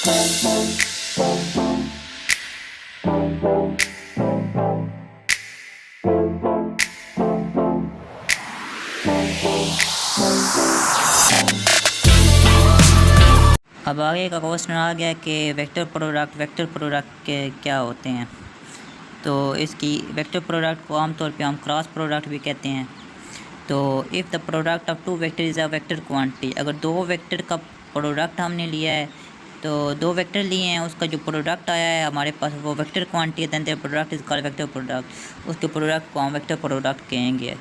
अब आगे का क्वेश्चन आ गया कि वेक्टर प्रोडक्ट के क्या होते हैं। तो इसकी वेक्टर प्रोडक्ट को आमतौर पे हम क्रॉस प्रोडक्ट भी कहते हैं। तो if the product of two vector is a vector quantity, अगर दो वेक्टर का प्रोडक्ट हमने लिया है, तो दो वेक्टर लिए हैं, उसका जो प्रोडक्ट आया है हमारे पास वो वेक्टर क्वांटिटी है, then the product is called vector product. उसके प्रोडक्ट को हम वेक्टर प्रोडक्ट कहेंगे।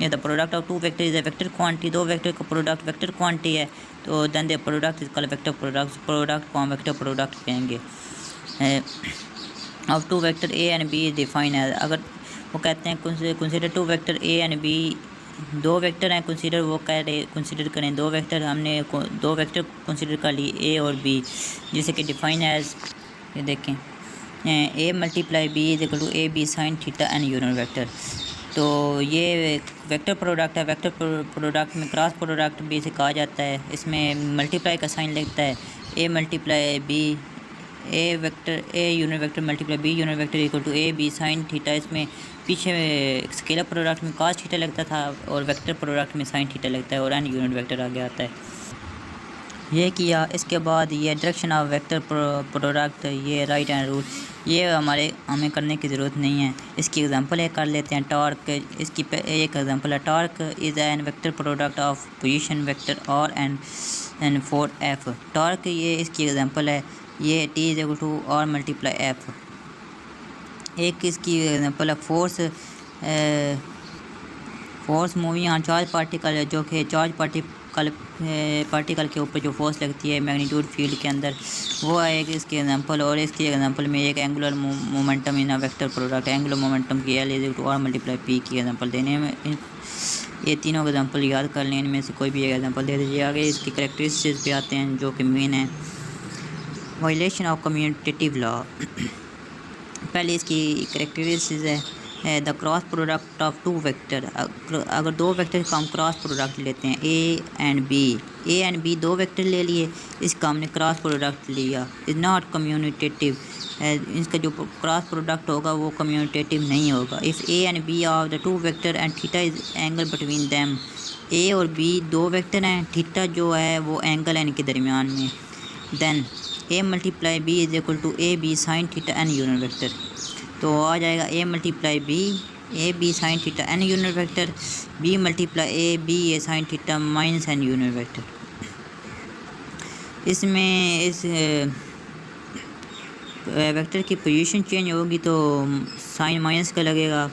ये the product of two vector is a vector quantity, दो वेक्टर का प्रोडक्ट वेक्टर क्वांटिटी है, तो then the product is called vector product. Product को हम वेक्टर प्रोडक्ट कहेंगे। Of two vector A and B define है, अगर वो कहते हैं consider two vector A and B, दो वेक्टर हैं कंसीडर, वो कह रहे कंसीडर करें दो वेक्टर, हमने दो वेक्टर कंसीडर कर लिए ए और बी, जैसे कि डिफाइन एज, ये देखें A multiply B is equal to A B sine theta N unit vector. तो ये वेक्टर प्रोडक्ट है। वेक्टर प्रोडक्ट में क्रॉस प्रोडक्ट भी से कहा जाता है। इसमें मल्टीप्लाई का साइन लगता है, A multiply B, A vector A unit vector multiply B unit vector equal to A B sine theta. इसमें पीछे स्केलर प्रोडक्ट में कॉस थीटा लगता था और वेक्टर प्रोडक्ट में साइन थीटा लगता है और एन यूनिट वेक्टर आगे आता है। ये किया, इसके बाद ये डायरेक्शन ऑफ वेक्टर प्रोडक्ट, ये राइट एंड रूट, ये हमें करने की ज़रूरत नहीं है। इसकी एग्जांपल एक कर लेते हैं, टॉर्क। इसकी एक एग्जांपल है, torque is an vector product of position vector और एन फॉर एफ। टॉर्क ये इसकी एग्जांपल है, ये टी इज इक्वल टू और मल्टीप्लाई एफ। एक इसकी एग्जांपल है force moving on charge particle, जो कि चार्ज पार्टिकल के ऊपर जो फोर्स लगती है मैग्नीट्यूड फील्ड के अंदर, वो है एक इसकी एग्जांपल। और इसकी एग्जांपल में एक angular momentum in a vector product, angular momentum की L is equal to R multiply P की एग्जांपल देने में, ये तीनों एग्जांपल याद कर लें, इनमें से कोई भी एक एग्जांपल दे दीजिए। आगे इसकी कैरेक्टरिस्टिक्स पे आते हैं जो कि मेन है। वायलेशन ऑफ कम्यूटेटिव लॉ, पहले इसकी कैरेक्टरिस्टिक्स है the cross product of two vector. अगर दो वेक्टर का हम क्रॉस प्रोडक्ट लेते हैं, ए एंड बी दो वेक्टर ले लिए, इसका हमने क्रॉस प्रोडक्ट लिया, इज़ नॉट कम्यूटेटिव। इसका जो क्रॉस प्रोडक्ट होगा वो कम्यूटेटिव नहीं होगा। If A and B of the two vector and theta is angle between them, A और बी दो वेक्टर हैं, थीटा जो है वो एंगल है इनके दरमियान में, then A multiply B is equal to A B sine theta N unit vector. तो आ जाएगा A multiply B A B sine theta N unit vector, B multiply A B A sine theta minus N unit vector. इसमें इस vector की position change होगी तो sign minus का लगेगा,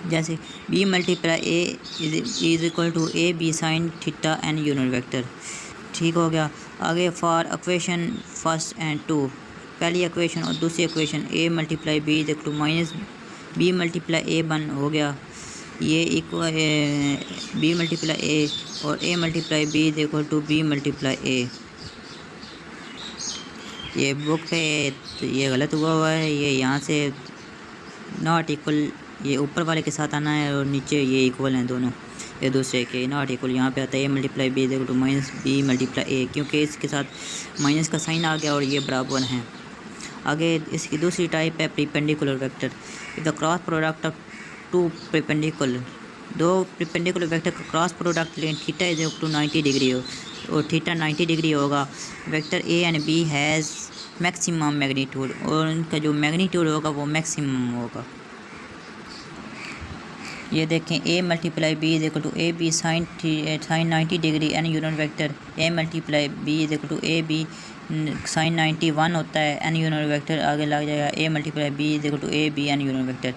जैसे B multiply A is equal to A B sine theta N unit vector. ठीक हो गया। आगे for equation first and two, पहली इक्वेशन और दूसरी equation, A multiply B is equal to minus B multiply A बन हो गया, ये इक्वल बी मल्टीप्लाई ए और A multiply B is equal to B multiply A. ये बुक पे तो ये गलत हुआ है, ये यहाँ से नॉट इक्वल, ये ऊपर वाले के साथ आना है और नीचे ये इक्वल हैं दोनों एक दूसरे के, नॉट इक्वल यहाँ पे आता है A multiply B is equal to minus B multiply A, क्योंकि इसके साथ माइनस का साइन आ गया और ये बराबर हैं। आगे इसकी दूसरी टाइप है perpendicular vector. The cross product of two perpendicular, दो परपेंडिकुलर वेक्टर का क्रॉस प्रोडक्ट लें, theta is equal to 90 degree हो और थीटा 90 डिग्री होगा। Vector A and B has maximum magnitude, और उनका जो मैग्नीट्यूड होगा वो मैक्सिमम होगा। ये देखें, A multiply B is equal to A B sine 90 degree N unit vector, A multiply B is equal to A B sine 91 होता है एन यूनिट वेक्टर, आगे लग जाएगा A multiply B is equal to A B N unit vector.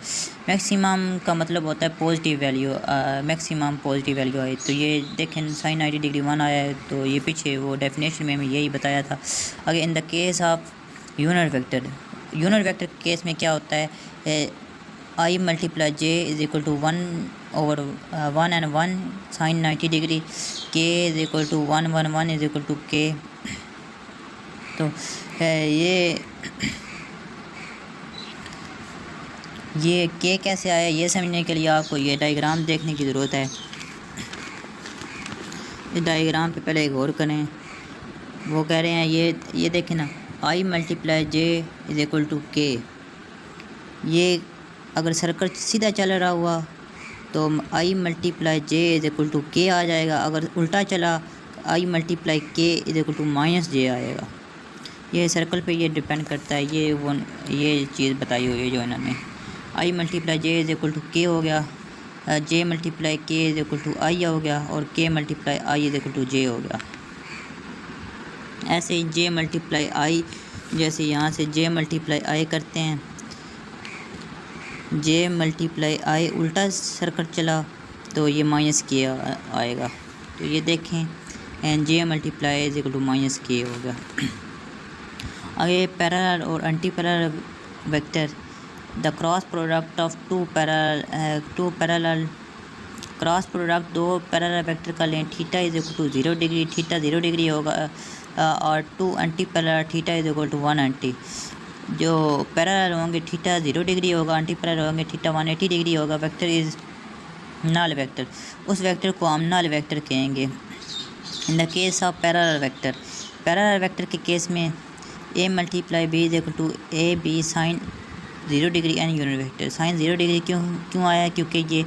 Maximum का मतलब होता है positive value, maximum positive value आए। तो ये देखें साइन 90 डिग्री 1 आया है, तो ये पीछे वो डेफिनेशन में यही बताया था। आगे in the case of unit vector case में क्या होता है, I multiply J is equal to 1/1 and 1 sine 90 degree, K is equal to 1/1 is equal to K. तो ये के कैसे आया, ये समझने के लिए आपको ये डायग्राम देखने की ज़रूरत है। इस डायग्राम पे पहले गौर करें। वो कह रहे हैं ये देखें ना, I multiply J is equal to K. ये अगर सर्कल सीधा चल रहा हुआ तो I multiply J is equal to K आ जाएगा। अगर उल्टा चला I multiply K is equal to minus J आएगा। ये सर्कल पे ये डिपेंड करता है। ये चीज़ बताई हुई है जो इन्होंने, I multiply J is equal to K हो गया, J multiply K is equal to I हो गया, और K multiply I is equal to J हो गया। ऐसे ही जे मल्टीप्लाई आई, जैसे यहाँ से जे मल्टीप्लाई आई करते हैं, जे मल्टीप्लाई आई उल्टा सर्कल चला तो ये माइनस के आएगा। तो ये देखें, and J multiply is equal to minus K हो गया। आगे पैरेलल और anti parallel vector, the cross product of two parallel cross product दो पैरेलल वेक्टर का लें, theta is equal to 0 degree, theta 0 degree होगा, और two anti parallel theta is equal to 180। जो पैरेलल होंगे थीटा 0 डिग्री होगा, anti parallel होंगे theta 180 degree होगा। वेक्टर इज नल वेक्टर, उस वेक्टर को हम नल वेक्टर कहेंगे। In the case of parallel vector के केस में A multiply B is equal to A B sine 0 degree N unit vector. Sine 0 degree क्यों आया? क्योंकि ये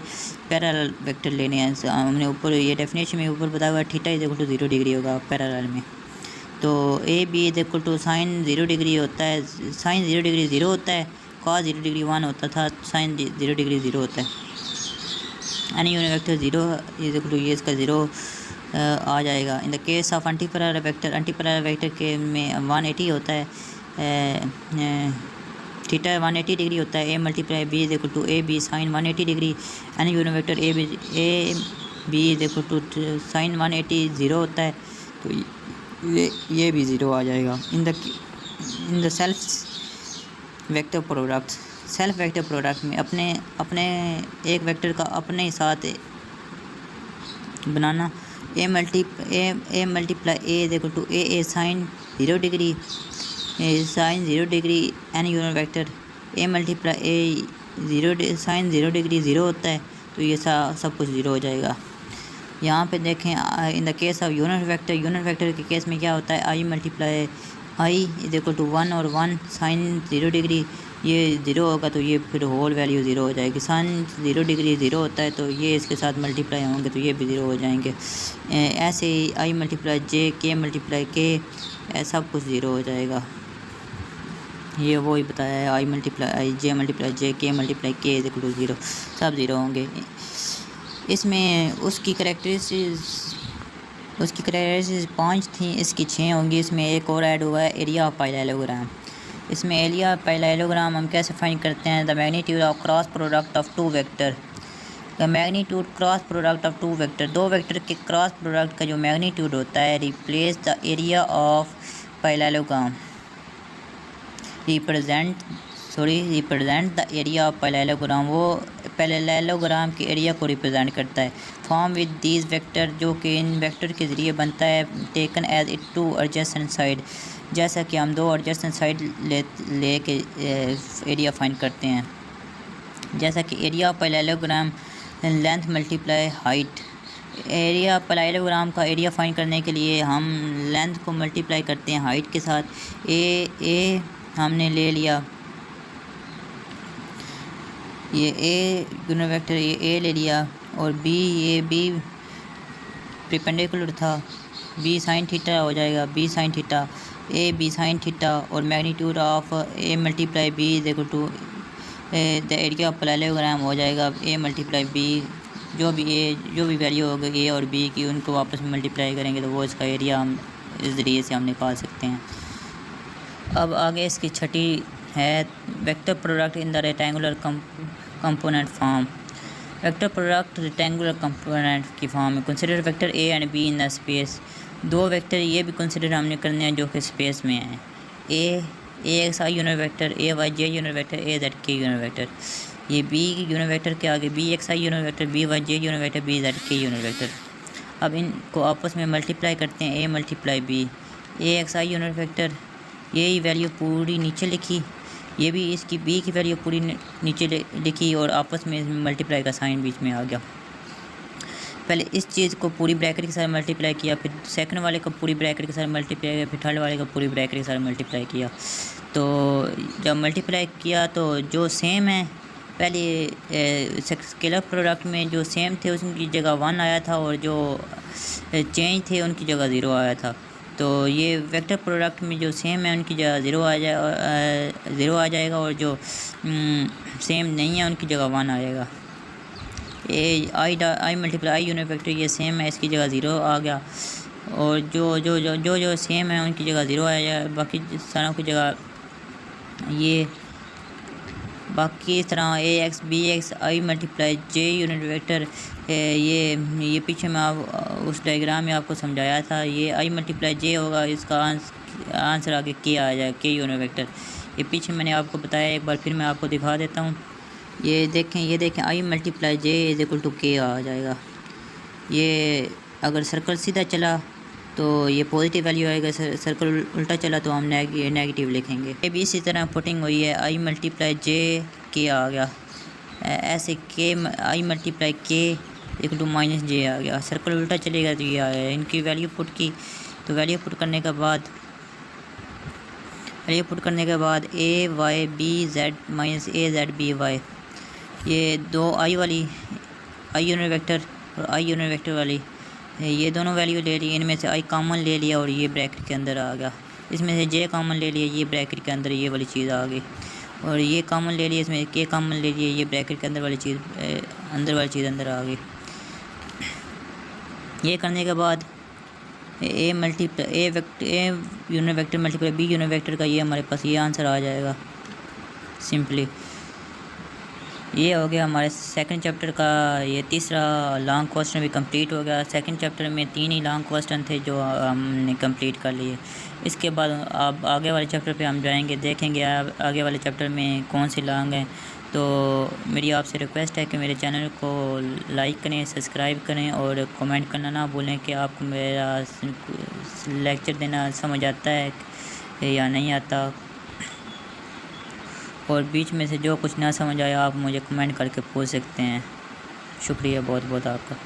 पैरेलल वेक्टर लेने हैं। हमने ऊपर ये डेफिनेशन में ऊपर बताया हुआ theta is equal to 0 degree होगा पैरेलल में। तो A B is equal to sine 0 degree होता है, साइन 0 डिग्री 0 होता है, कॉस 0 डिग्री 1 होता था, साइन 0 डिग्री 0 होता है। N unit vector 0 is equal to ये इसका 0 आ जाएगा। In the case of anti parallel vector के में 180 होता है, थीटा 180 डिग्री होता है। A multiply B is equal to A B sine 180 degree. N unit vector A B is equal to sine 180 0 होता है, तो ये भी 0 आ जाएगा। In the self vector product में अपने एक वेक्टर का अपने साथ बनाना, A multiply A is equal to A sine 0 degree, sine 0 degree N unit vector, A multiply A sine 0 degree 0 होता है, तो ये सब कुछ 0 हो जाएगा। यहाँ पे देखें, in the case of unit vector के केस में क्या होता है, I multiply I is equal to 1 और 1 साइन 0 डिग्री, ये 0 होगा तो ये फिर होल वैल्यू 0 हो जाएगी। साइन 0 डिग्री 0 होता है तो ये इसके साथ मल्टीप्लाई होंगे तो ये भी 0 हो जाएंगे। ऐसे ही आई मल्टीप्लाई जे, के मल्टीप्लाई के, सब कुछ 0 हो जाएगा। ये वो ही बताया है, I multiply I, J multiply जे, के multiply K is equal to 0, सब 0 होंगे। इसमें उसकी कैरेक्टरिस्टिक्स 5 थी, इसकी 6 होंगी। इसमें एक और ऐड हुआ है, एरिया ऑफ पैरेललोग्राम। इसमें एरिया ऑफ पैरेललोग्राम हम कैसे फाइंड करते हैं? The magnitude of cross product of two vector, the magnitude cross product of two vector, दो वेक्टर के क्रॉस प्रोडक्ट का जो मैग्नीट्यूड होता है, replace the area of parallelogram, represent the area of parallelogram, वो पैरेललोग्राम के एरिया को represent करता है। फॉर्म विद दीज वेक्टर, जो कि इन वेक्टर के ज़रिए बनता है, taken as it two adjacent side, जैसा कि हम दो एडजेसेंट साइड ले के एरिया फाइंड करते हैं। जैसा कि area of parallelogram length multiply height, area parallelogram का एरिया फाइंड करने के लिए हम लेंथ को मल्टीप्लाई करते हैं हाइट के साथ। ए हमने ले लिया, ये ए यूनिट वेक्टर, ये ए ले लिया, और ये बी परपेंडिकुलर था, बी साइन थीटा हो जाएगा, B sine theta, A B sine theta, और magnitude of A multiply B is equal to the area of parallelogram हो जाएगा ए मल्टीप्लाई बी। जो भी वैल्यू होगी ए और बी की, उनको वापस में मल्टीप्लाई करेंगे तो वो इसका एरिया हम इस ज़रिए से हम निकाल सकते हैं। अब आगे इसकी छठी है vector product in the rectangular component form. Vector product rectangular component की फॉर्म में consider vector A and be in the space, दो वेक्टर ये भी कंसिडर हमने करने हैं जो कि स्पेस में हैं। A X I unit vector, A Y J unit vector, A Z K unit vector. ये बी यूनिट वेक्टर के आगे B X I unit vector, B Y J unit vector, B Z K unit vector. अब इनको आपस में multiply करते हैं, A multiply B, A X I unit vector, ये वैल्यू पूरी नीचे लिखी, ये भी इसकी बी की वैल्यू पूरी नीचे लिखी, और आपस में मल्टीप्लाई का साइन बीच में आ गया। पहले इस चीज़ को पूरी ब्रैकेट के साथ मल्टीप्लाई किया, फिर सेकंड वाले को पूरी ब्रैकेट के साथ मल्टीप्लाई किया, फिर थर्ड वाले को पूरी ब्रैकेट के साथ मल्टीप्लाई किया। तो जब मल्टीप्लाई किया तो जो सेम है पहले स्केलर प्रोडक्ट में जो सेम थे उनकी जगह 1 आया था, और जो चेंज थे उनकी जगह 0 आया था। तो ये वेक्टर प्रोडक्ट में जो सेम है उनकी जगह 0 आ जाएगा, और जो सेम नहीं है उनकी जगह 1 आएगा। आई मल्टीप्लाई आई यूनिट वेक्टर ये सेम है, इसकी जगह 0 आ गया, और जो सेम है उनकी जगह 0 आया, बाकी सारों की जगह ये बाकी इस तरह ए एक्स बी एक्स आई मल्टीप्लाई जे यूनिट वेक्टर। ये पीछे मैं उस डायग्राम में आपको समझाया था। ये आई मल्टीप्लाई जे होगा, इसका आंसर आगे के आ जाएगा, के यूनिट वेक्टर। ये पीछे मैंने आपको बताया, एक बार फिर मैं आपको दिखा देता हूँ। ये देखें I multiply J is equal to K आ जाएगा। ये अगर सर्कल सीधा चला तो ये पॉजिटिव वैल्यू आएगा, सर्कल उल्टा चला तो हम नेगेटिव लिखेंगे। ये भी इसी तरह पुटिंग हुई है, आई मल्टीप्लाई जे के आ गया, ऐसे के आई मल्टीप्लाई के इक्वल टू माइनस जे आ गया। सर्कल उल्टा चलेगा तो ये आया। इनकी वैल्यू पुट की, तो वैल्यू पुट करने के बाद ए वाई बी जेड माइनस ए जेड बी वाई, ये दो आई वाली आई यूनिट वेक्टर और आई यूनिट वेक्टर वाली ये दोनों वैल्यू ले ली, इनमें से आई कॉमन ले लिया और ये ब्रैकेट के अंदर आ गया। इसमें से जे कॉमन ले लिया, ये ब्रैकेट के अंदर ये वाली चीज़ आ गई, और ये कॉमन ले लिया, इसमें के कॉमन ले लिया, ये ब्रैकेट के अंदर वाली चीज़ अंदर आ गई। ये करने के बाद A unit vector multiply B unit vector का ये हमारे पास ये आंसर आ जाएगा सिंपली। ये हो गया हमारे सेकंड चैप्टर का ये तीसरा लॉन्ग क्वेश्चन भी कंप्लीट हो गया। सेकंड चैप्टर में 3 ही लॉन्ग क्वेश्चन थे जो हमने कंप्लीट कर लिए। इसके बाद अब आगे वाले चैप्टर पे हम जाएंगे, देखेंगे आगे वाले चैप्टर में कौन सी लॉन्ग है। तो मेरी आपसे रिक्वेस्ट है कि मेरे चैनल को लाइक करें, सब्सक्राइब करें और कमेंट करना ना भूलें कि आपको मेरा लेक्चर देना समझ आता है या नहीं आता, और बीच में से जो कुछ ना समझ आया आप मुझे कमेंट करके पूछ सकते हैं। शुक्रिया बहुत बहुत आपका।